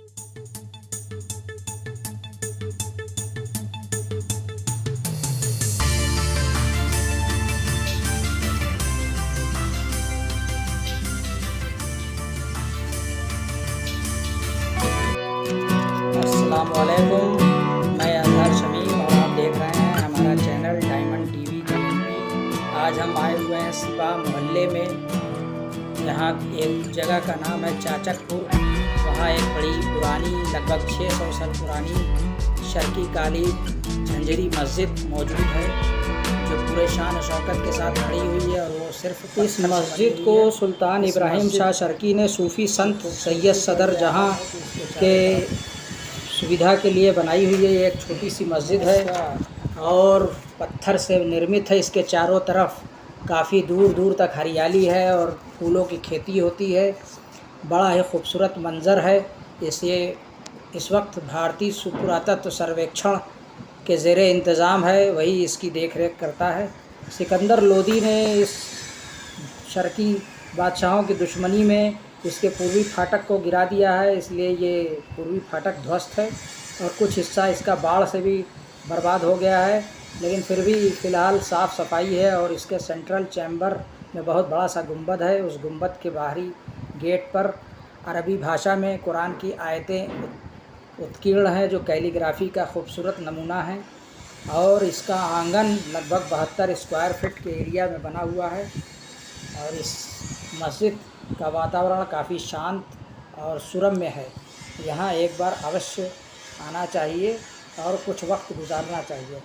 अस्सलामुअलैकुम, मैं अज़हर शमीम और आप देख रहे हैं हमारा चैनल डायमंड टीवी JNP। आज हम आए हुए हैं सिपा मोहल्ले में। यहाँ एक जगह का नाम है चाचकपुर। वहाँ एक बड़ी पुरानी लगभग 600 साल पुरानी शर्की काली झंझरी मस्जिद मौजूद है, जो पूरे शान शौकत के साथ खड़ी हुई है। और वो सिर्फ इस मस्जिद को सुल्तान इब्राहिम शाह शर्की ने सूफ़ी संत सैयद सदर जहाँ के सुविधा के लिए बनाई हुई है। ये एक छोटी सी मस्जिद है और पत्थर से निर्मित है। इसके चारों तरफ काफ़ी दूर दूर तक हरियाली है और फूलों की खेती होती है। बड़ा ही खूबसूरत मंज़र है। इसे इस वक्त भारतीय पुरातत्व सर्वेक्षण के ज़ेरे इंतज़ाम है, वही इसकी देख रेख करता है। सिकंदर लोदी ने इस शर्की बादशाहों की दुश्मनी में इसके पूर्वी फाटक को गिरा दिया है, इसलिए ये पूर्वी फाटक ध्वस्त है और कुछ हिस्सा इसका बाढ़ से भी बर्बाद हो गया है। लेकिन फिर भी फ़िलहाल साफ़ सफाई है। और इसके सेंट्रल चैम्बर में बहुत बड़ा सा गुंबद है। उस गुंबद के बाहरी गेट पर अरबी भाषा में कुरान की आयतें उत्कीर्ण हैं, जो कैलीग्राफी का खूबसूरत नमूना है। और इसका आंगन लगभग 72 स्क्वायर फीट के एरिया में बना हुआ है। और इस मस्जिद का वातावरण काफ़ी शांत और सुरम्य है। यहाँ एक बार अवश्य आना चाहिए और कुछ वक्त गुजारना चाहिए।